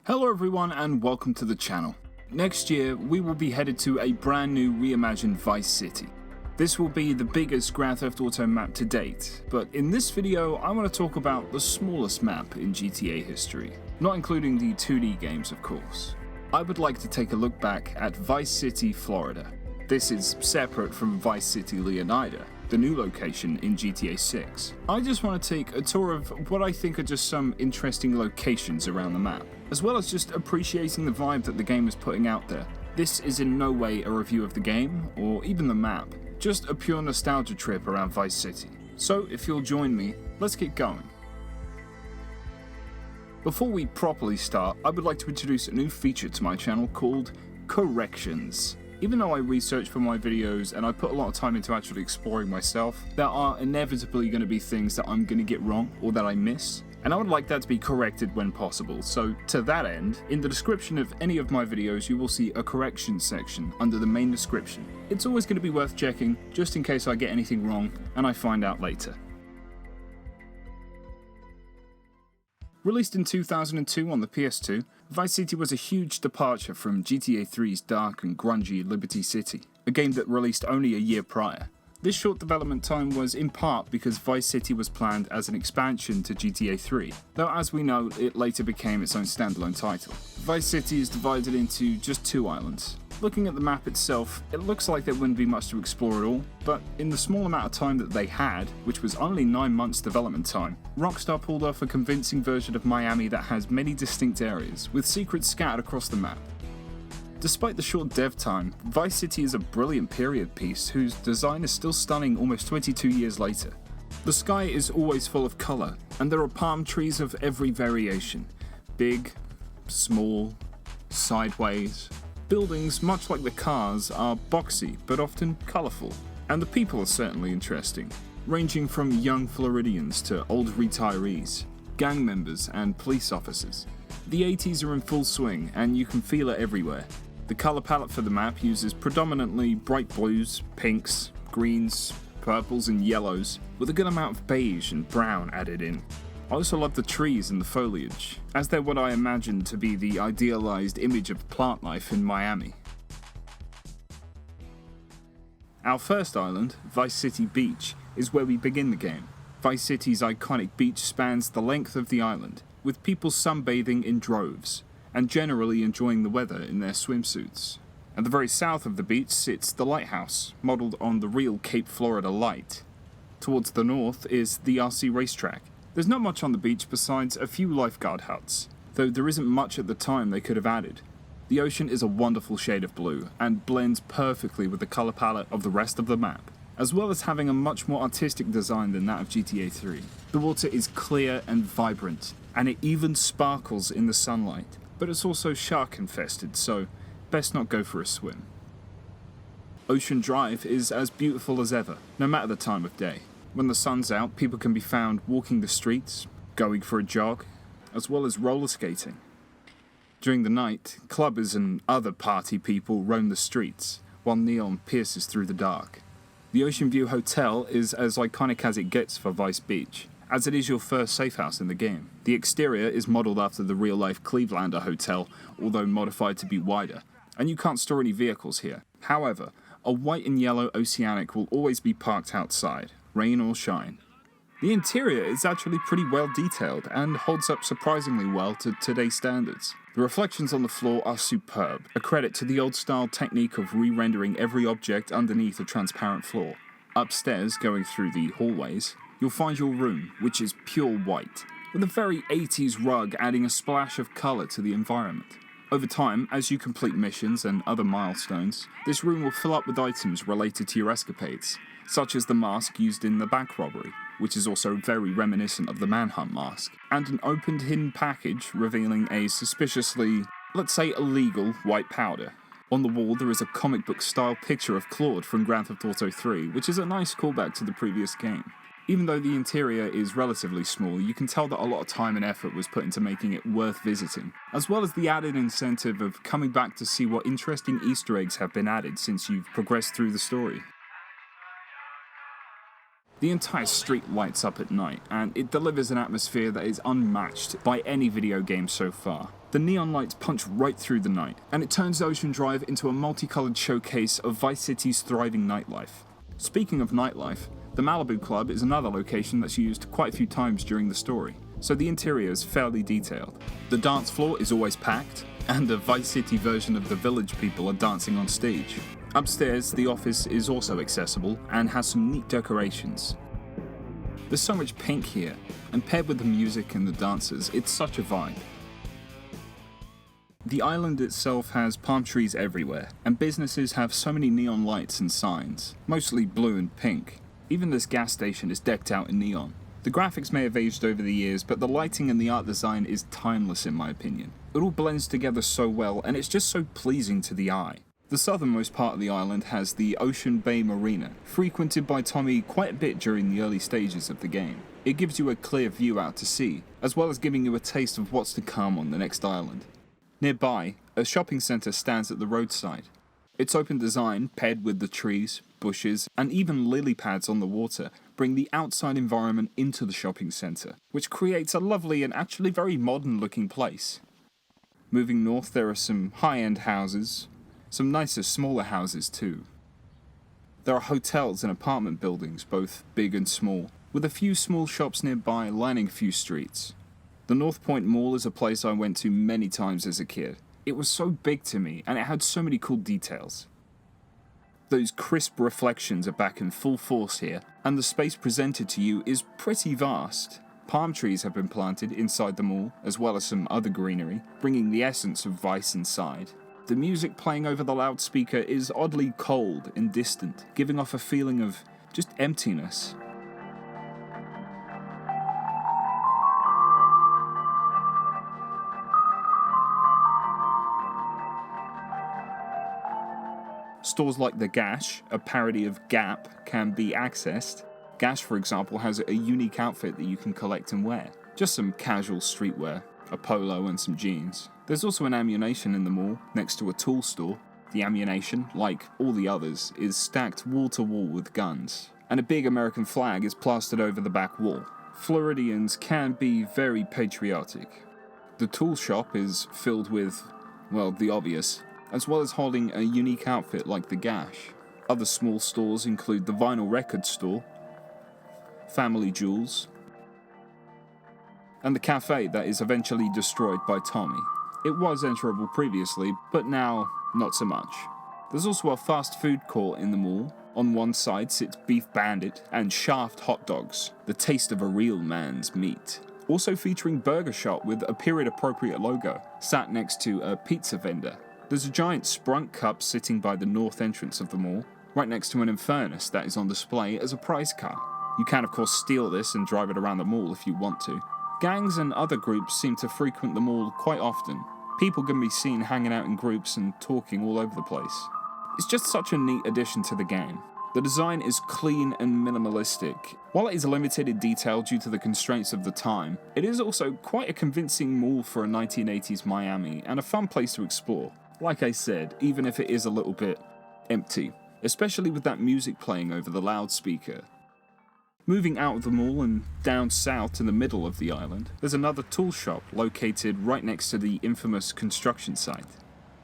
Hello everyone and welcome to the channel. Next year we will be headed to a brand new reimagined Vice City. This will be the biggest Grand Theft Auto map to date, but in this video I want to talk about the smallest map in GTA history, not including the 2D games of course. I would like to take a look back at Vice City, Florida. This is separate from Vice City, Leonida, the new location in GTA 6. I just want to take a tour of what I think are just some interesting locations around the map, as well as just appreciating the vibe that the game is putting out there. This is in no way a review of the game, or even the map, just a pure nostalgia trip around Vice City. So if you'll join me, let's get going. Before we properly start, I would like to introduce a new feature to my channel called Corrections. Even though I research for my videos and I put a lot of time into actually exploring myself, there are inevitably going to be things that I'm going to get wrong or that I miss, and I would like that to be corrected when possible. So to that end, in the description of any of my videos you will see a correction section under the main description. It's always going to be worth checking just in case I get anything wrong and I find out later. Released in 2002 on the PS2, Vice City was a huge departure from GTA 3's dark and grungy Liberty City, a game that released only a year prior. This short development time was in part because Vice City was planned as an expansion to GTA 3, though as we know, it later became its own standalone title. Vice City is divided into just 2 islands. Looking at the map itself, it looks like there wouldn't be much to explore at all, but in the small amount of time that they had, which was only 9 months development time, Rockstar pulled off a convincing version of Miami that has many distinct areas, with secrets scattered across the map. Despite the short dev time, Vice City is a brilliant period piece whose design is still stunning almost 22 years later. The sky is always full of colour, and there are palm trees of every variation. Big, small, sideways. Buildings, much like the cars, are boxy but often colourful, and the people are certainly interesting, ranging from young Floridians to old retirees, gang members and police officers. The 80s are in full swing and you can feel it everywhere. The colour palette for the map uses predominantly bright blues, pinks, greens, purples and yellows, with a good amount of beige and brown added in. I also love the trees and the foliage, as they're what I imagine to be the idealized image of plant life in Miami. Our first island, Vice City Beach, is where we begin the game. Vice City's iconic beach spans the length of the island, with people sunbathing in droves, and generally enjoying the weather in their swimsuits. At the very south of the beach sits the lighthouse, modelled on the real Cape Florida light. Towards the north is the RC racetrack. There's not much on the beach besides a few lifeguard huts, though there isn't much at the time they could have added. The ocean is a wonderful shade of blue, and blends perfectly with the colour palette of the rest of the map, as well as having a much more artistic design than that of GTA 3. The water is clear and vibrant, and it even sparkles in the sunlight, but it's also shark infested, so best not go for a swim. Ocean Drive is as beautiful as ever, no matter the time of day. When the sun's out, people can be found walking the streets, going for a jog, as well as roller skating. During the night, clubbers and other party people roam the streets, while neon pierces through the dark. The Ocean View Hotel is as iconic as it gets for Vice Beach, as it is your first safe house in the game. The exterior is modelled after the real-life Clevelander Hotel, although modified to be wider, and you can't store any vehicles here. However, a white and yellow Oceanic will always be parked outside, rain or shine. The interior is actually pretty well detailed and holds up surprisingly well to today's standards. The reflections on the floor are superb, a credit to the old-style technique of re-rendering every object underneath a transparent floor. Upstairs, going through the hallways, you'll find your room, which is pure white, with a very 80s rug adding a splash of colour to the environment. Over time, as you complete missions and other milestones, this room will fill up with items related to your escapades, such as the mask used in the bank robbery, which is also very reminiscent of the Manhunt mask, and an opened hidden package revealing a suspiciously, let's say illegal, white powder. On the wall there is a comic book style picture of Claude from Grand Theft Auto 3, which is a nice callback to the previous game. Even though the interior is relatively small, you can tell that a lot of time and effort was put into making it worth visiting, as well as the added incentive of coming back to see what interesting Easter eggs have been added since you've progressed through the story. The entire street lights up at night, and it delivers an atmosphere that is unmatched by any video game so far. The neon lights punch right through the night, and it turns Ocean Drive into a multicolored showcase of Vice City's thriving nightlife. Speaking of nightlife, the Malibu Club is another location that's used quite a few times during the story, so the interior is fairly detailed. The dance floor is always packed, and a Vice City version of the Village people are dancing on stage. Upstairs, the office is also accessible and has some neat decorations. There's so much pink here, and paired with the music and the dancers, it's such a vibe. The island itself has palm trees everywhere, and businesses have so many neon lights and signs, mostly blue and pink. Even this gas station is decked out in neon. The graphics may have aged over the years, but the lighting and the art design is timeless in my opinion. It all blends together so well, and it's just so pleasing to the eye. The southernmost part of the island has the Ocean Bay Marina, frequented by Tommy quite a bit during the early stages of the game. It gives you a clear view out to sea, as well as giving you a taste of what's to come on the next island. Nearby, a shopping centre stands at the roadside. Its open design, paired with the trees, bushes, and even lily pads on the water, bring the outside environment into the shopping centre, which creates a lovely and actually very modern looking place. Moving north, there are some high-end houses, some nicer smaller houses too. There are hotels and apartment buildings, both big and small, with a few small shops nearby lining a few streets. The North Point Mall is a place I went to many times as a kid. It was so big to me, and it had so many cool details. Those crisp reflections are back in full force here, and the space presented to you is pretty vast. Palm trees have been planted inside the mall, as well as some other greenery, bringing the essence of Vice inside. The music playing over the loudspeaker is oddly cold and distant, giving off a feeling of just emptiness. Stores like the Gash, a parody of Gap, can be accessed. Gash, for example, has a unique outfit that you can collect and wear. Just some casual streetwear, a polo and some jeans. There's also an ammunition in the mall, next to a tool store. The ammunition, like all the others, is stacked wall to wall with guns, and a big American flag is plastered over the back wall. Floridians can be very patriotic. The tool shop is filled with, well, the obvious, as well as holding a unique outfit like the Gash. Other small stores include the vinyl record store, Family Jewels, and the cafe that is eventually destroyed by Tommy. It was enterable previously, but now not so much. There's also a fast food court in the mall. On one side sits Beef Bandit and Shaft hot dogs, the taste of a real man's meat. Also featuring Burger Shop with a period-appropriate logo, sat next to a pizza vendor. There's a giant Sprunk cup sitting by the north entrance of the mall, right next to an Infernus that is on display as a prize car. You can of course steal this and drive it around the mall if you want to. Gangs and other groups seem to frequent the mall quite often. People can be seen hanging out in groups and talking all over the place. It's just such a neat addition to the game. The design is clean and minimalistic. While it is limited in detail due to the constraints of the time, it is also quite a convincing mall for a 1980s Miami and a fun place to explore. Like I said, even if it is a little bit empty, especially with that music playing over the loudspeaker. Moving out of the mall and down south in the middle of the island, there's another tool shop located right next to the infamous construction site.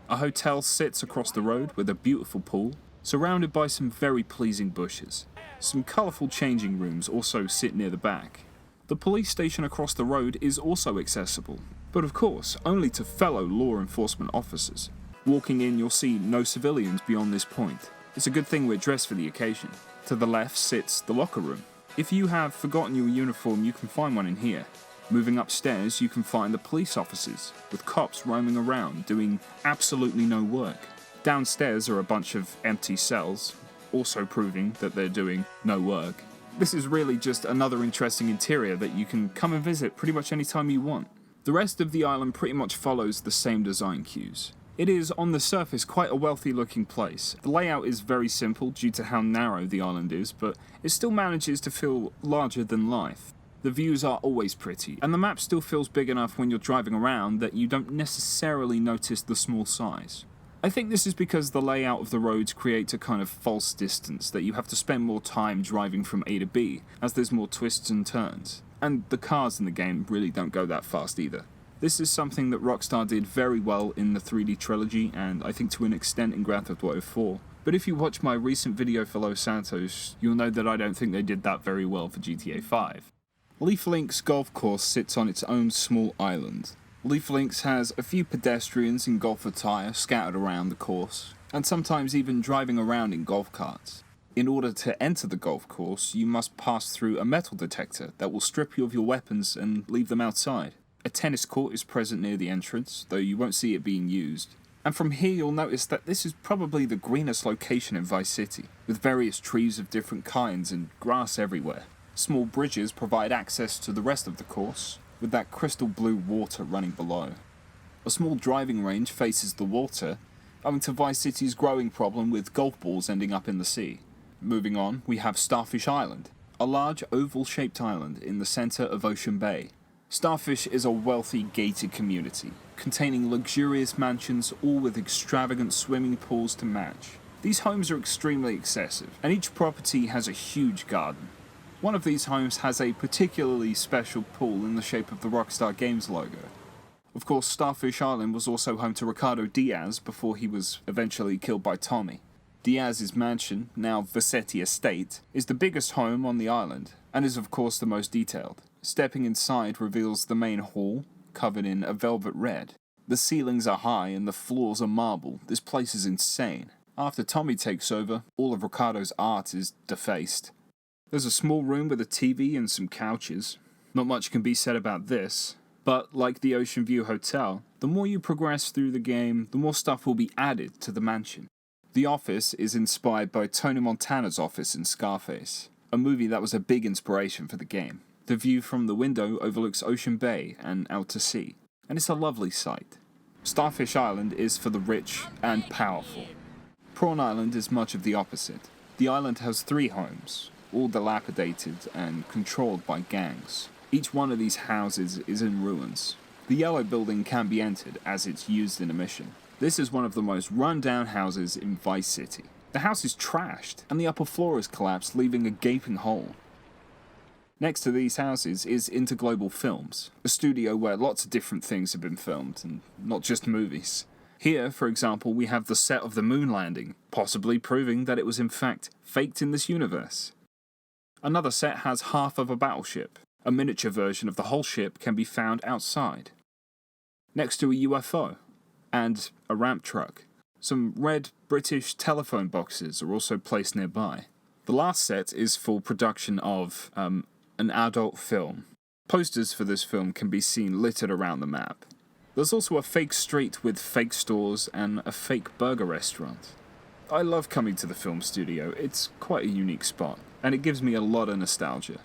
A hotel sits across the road with a beautiful pool, surrounded by some very pleasing bushes. Some colourful changing rooms also sit near the back. The police station across the road is also accessible, but of course only to fellow law enforcement officers. Walking in, you'll see no civilians beyond this point. It's a good thing we're dressed for the occasion. To the left sits the locker room. If you have forgotten your uniform, you can find one in here. Moving upstairs, you can find the police officers, with cops roaming around doing absolutely no work. Downstairs are a bunch of empty cells, also proving that they're doing no work. This is really just another interesting interior that you can come and visit pretty much any time you want. The rest of the island pretty much follows the same design cues. It is, on the surface, quite a wealthy looking place. The layout is very simple due to how narrow the island is, but it still manages to feel larger than life. The views are always pretty, and the map still feels big enough when you're driving around that you don't necessarily notice the small size. I think this is because the layout of the roads creates a kind of false distance that you have to spend more time driving from A to B, as there's more twists and turns. And the cars in the game really don't go that fast either. This is something that Rockstar did very well in the 3D trilogy, and I think to an extent in Grand Theft Auto 4. But if you watch my recent video for Los Santos, you'll know that I don't think they did that very well for GTA 5. Leaf Links Golf Course sits on its own small island. Leaf Links has a few pedestrians in golf attire scattered around the course, and sometimes even driving around in golf carts. In order to enter the golf course, you must pass through a metal detector that will strip you of your weapons and leave them outside. A tennis court is present near the entrance, though you won't see it being used. And from here you'll notice that this is probably the greenest location in Vice City, with various trees of different kinds and grass everywhere. Small bridges provide access to the rest of the course, with that crystal blue water running below. A small driving range faces the water, owing to Vice City's growing problem with golf balls ending up in the sea. Moving on, we have Starfish Island, a large oval-shaped island in the center of Ocean Bay. Starfish is a wealthy gated community, containing luxurious mansions all with extravagant swimming pools to match. These homes are extremely excessive, and each property has a huge garden. One of these homes has a particularly special pool in the shape of the Rockstar Games logo. Of course, Starfish Island was also home to Ricardo Diaz before he was eventually killed by Tommy. Diaz's mansion, now Vassetti Estate, is the biggest home on the island, and is of course the most detailed. Stepping inside reveals the main hall, covered in a velvet red. The ceilings are high and the floors are marble. This place is insane. After Tommy takes over, all of Ricardo's art is defaced. There's a small room with a TV and some couches. Not much can be said about this, but like the Ocean View Hotel, the more you progress through the game, the more stuff will be added to the mansion. The office is inspired by Tony Montana's office in Scarface, a movie that was a big inspiration for the game. The view from the window overlooks Ocean Bay and out to sea, and it's a lovely sight. Starfish Island is for the rich and powerful. Prawn Island is much of the opposite. The island has 3 homes, all dilapidated and controlled by gangs. Each one of these houses is in ruins. The yellow building can be entered as it's used in a mission. This is one of the most run-down houses in Vice City. The house is trashed, and the upper floor is collapsed, leaving a gaping hole. Next to these houses is Interglobal Films, a studio where lots of different things have been filmed, and not just movies. Here, for example, we have the set of the moon landing, possibly proving that it was in fact faked in this universe. Another set has half of a battleship. A miniature version of the whole ship can be found outside, next to a UFO. And a ramp truck. Some red British telephone boxes are also placed nearby. The last set is for production of an adult film. Posters for this film can be seen littered around the map. There's also a fake street with fake stores and a fake burger restaurant. I love coming to the film studio, it's quite a unique spot, and it gives me a lot of nostalgia.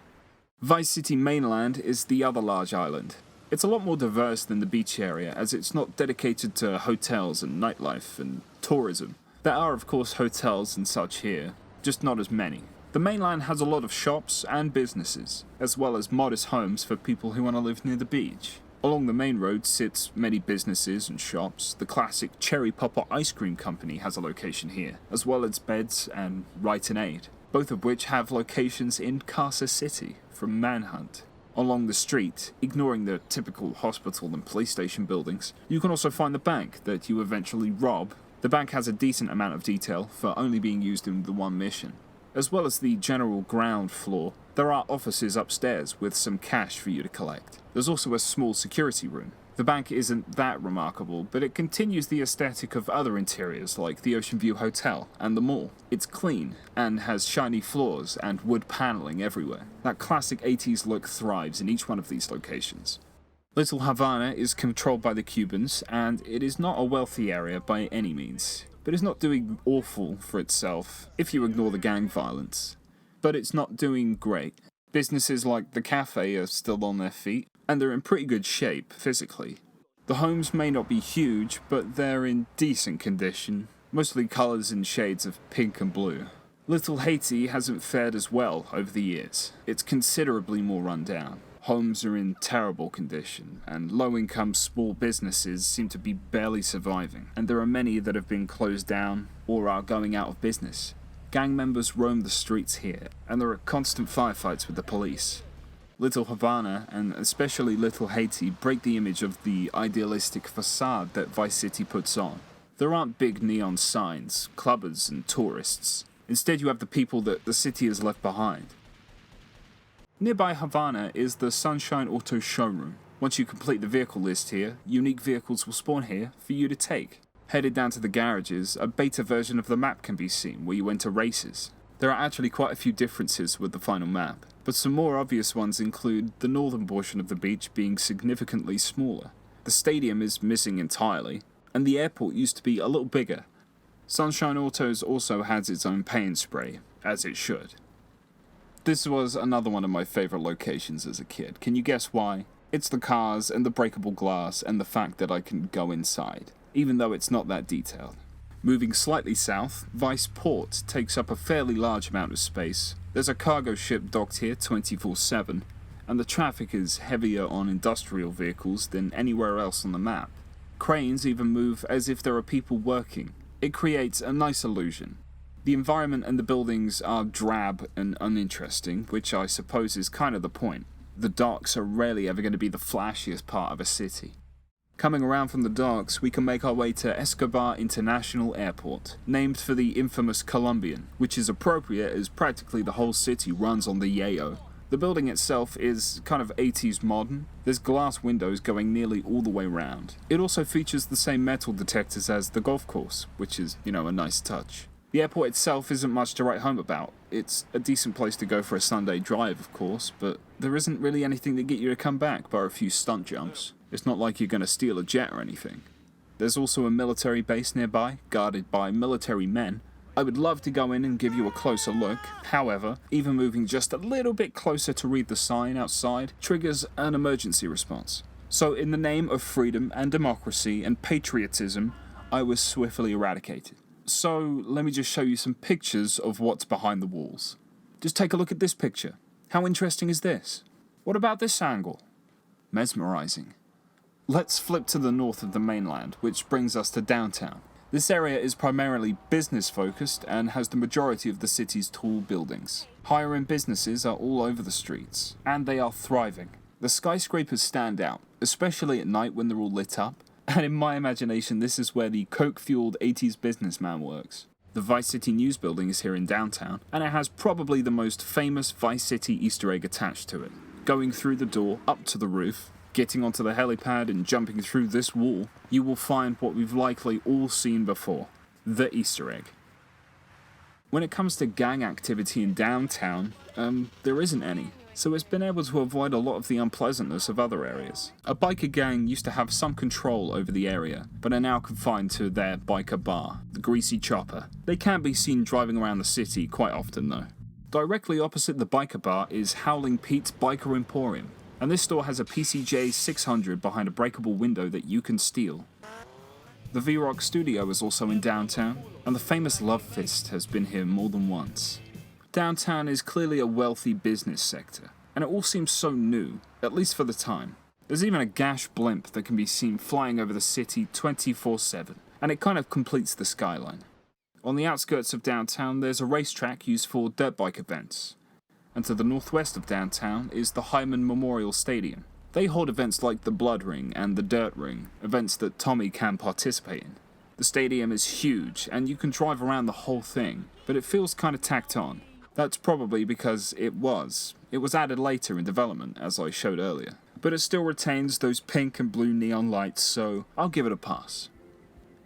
Vice City Mainland is the other large island. It's a lot more diverse than the beach area, as it's not dedicated to hotels and nightlife and tourism. There are of course hotels and such here, just not as many. The mainland has a lot of shops and businesses, as well as modest homes for people who want to live near the beach. Along the main road sits many businesses and shops. The classic Cherry Popper Ice Cream Company has a location here, as well as Beds and Rite and Aid, both of which have locations in Casa City from Manhunt. Along the street, ignoring the typical hospital and police station buildings, you can also find the bank that you eventually rob. The bank has a decent amount of detail for only being used in the one mission. As well as the general ground floor, there are offices upstairs with some cash for you to collect. There's also a small security room. The bank isn't that remarkable, but it continues the aesthetic of other interiors like the Ocean View Hotel and the mall. It's clean and has shiny floors and wood paneling everywhere. That classic 80s look thrives in each one of these locations. Little Havana is controlled by the Cubans, and it is not a wealthy area by any means, but it's not doing awful for itself if you ignore the gang violence. But it's not doing great. Businesses like the cafe are still on their feet, and they're in pretty good shape physically. The homes may not be huge, but they're in decent condition, mostly colours and shades of pink and blue. Little Haiti hasn't fared as well over the years. It's considerably more run down. Homes are in terrible condition, and low-income small businesses seem to be barely surviving, and there are many that have been closed down or are going out of business. Gang members roam the streets here, and there are constant firefights with the police. Little Havana, and especially Little Haiti, break the image of the idealistic facade that Vice City puts on. There aren't big neon signs, clubbers, and tourists. Instead, you have the people that the city has left behind. Nearby Havana is the Sunshine Auto showroom. Once you complete the vehicle list here, unique vehicles will spawn here for you to take. Headed down to the garages, a beta version of the map can be seen where you enter races. There are actually quite a few differences with the final map, but some more obvious ones include the northern portion of the beach being significantly smaller. The stadium is missing entirely, and the airport used to be a little bigger. Sunshine Autos also has its own paint spray, as it should. This was another one of my favourite locations as a kid. Can you guess why? It's the cars and the breakable glass and the fact that I can go inside, even though it's not that detailed. Moving slightly south, Vice Port takes up a fairly large amount of space. There's a cargo ship docked here 24/7, and the traffic is heavier on industrial vehicles than anywhere else on the map. Cranes even move as if there are people working. It creates a nice illusion. The environment and the buildings are drab and uninteresting, which I suppose is kind of the point. The docks are rarely ever going to be the flashiest part of a city. Coming around from the docks, we can make our way to Escobar International Airport, named for the infamous Colombian, which is appropriate as practically the whole city runs on the yayo. The building itself is kind of 80s modern. There's glass windows going nearly all the way round. It also features the same metal detectors as the golf course, which is, a nice touch. The airport itself isn't much to write home about. It's a decent place to go for a Sunday drive, of course, but there isn't really anything to get you to come back bar a few stunt jumps. It's not like you're going to steal a jet or anything. There's also a military base nearby, guarded by military men. I would love to go in and give you a closer look. However, even moving just a little bit closer to read the sign outside triggers an emergency response. So in the name of freedom and democracy and patriotism, I was swiftly eradicated. So let me just show you some pictures of what's behind the walls. Just take a look at this picture. How interesting is this? What about this angle? Mesmerizing. Let's flip to the north of the mainland, which brings us to downtown. This area is primarily business focused and has the majority of the city's tall buildings. Higher end businesses are all over the streets, and they are thriving. The skyscrapers stand out, especially at night when they're all lit up, and in my imagination this is where the coke-fueled 80s businessman works. The Vice City News building is here in downtown, and it has probably the most famous Vice City Easter egg attached to it. Going through the door, up to the roof, getting onto the helipad and jumping through this wall, you will find what we've likely all seen before, the Easter egg. When it comes to gang activity in downtown, there isn't any, so it's been able to avoid a lot of the unpleasantness of other areas. A biker gang used to have some control over the area, but are now confined to their biker bar, the Greasy Chopper. They can be seen driving around the city quite often though. Directly opposite the biker bar is Howling Pete's Biker Emporium, and this store has a PCJ 600 behind a breakable window that you can steal. The V-Rock studio is also in downtown, and the famous Love Fist has been here more than once. Downtown is clearly a wealthy business sector, and it all seems so new, at least for the time. There's even a Gash blimp that can be seen flying over the city 24/7, and it kind of completes the skyline. On the outskirts of downtown, there's a racetrack used for dirt bike events. And to the northwest of downtown is the Hyman Memorial Stadium. They hold events like the Blood Ring and the Dirt Ring, events that Tommy can participate in. The stadium is huge, and you can drive around the whole thing, but it feels kind of tacked on. That's probably because it was added later in development, as I showed earlier. But it still retains those pink and blue neon lights, so I'll give it a pass.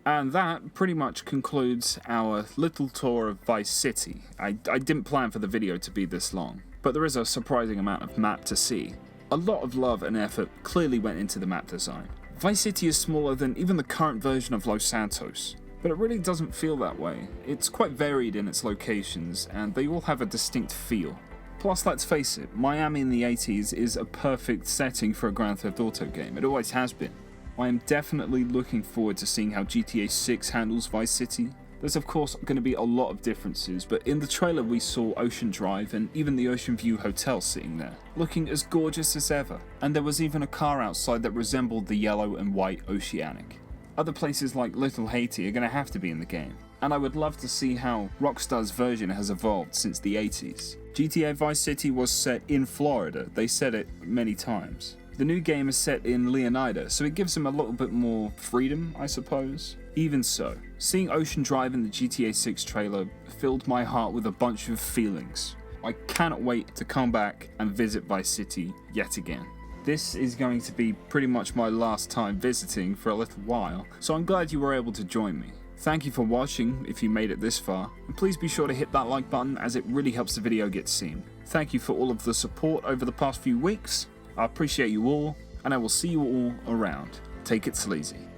And that pretty much concludes our little tour of Vice City. I didn't plan for the video to be this long, but there is a surprising amount of map to see. A lot of love and effort clearly went into the map design. Vice City is smaller than even the current version of Los Santos, but it really doesn't feel that way. It's quite varied in its locations, and they all have a distinct feel. Plus, let's face it, Miami in the 80s is a perfect setting for a Grand Theft Auto game. It always has been. I am definitely looking forward to seeing how GTA 6 handles Vice City. There's of course going to be a lot of differences, but in the trailer we saw Ocean Drive and even the Ocean View Hotel sitting there, looking as gorgeous as ever, and there was even a car outside that resembled the yellow and white Oceanic. Other places like Little Haiti are going to have to be in the game. and I would love to see how Rockstar's version has evolved since the 80s. GTA Vice City was set in Florida, they said it many times. The new game is set in Leonida, so it gives them a little bit more freedom, I suppose. Even so, seeing Ocean Drive in the GTA 6 trailer filled my heart with a bunch of feelings. I cannot wait to come back and visit Vice City yet again. This is going to be pretty much my last time visiting for a little while, so I'm glad you were able to join me. Thank you for watching if you made it this far, and please be sure to hit that like button as it really helps the video get seen. Thank you for all of the support over the past few weeks. I appreciate you all, and I will see you all around. Take it sleazy.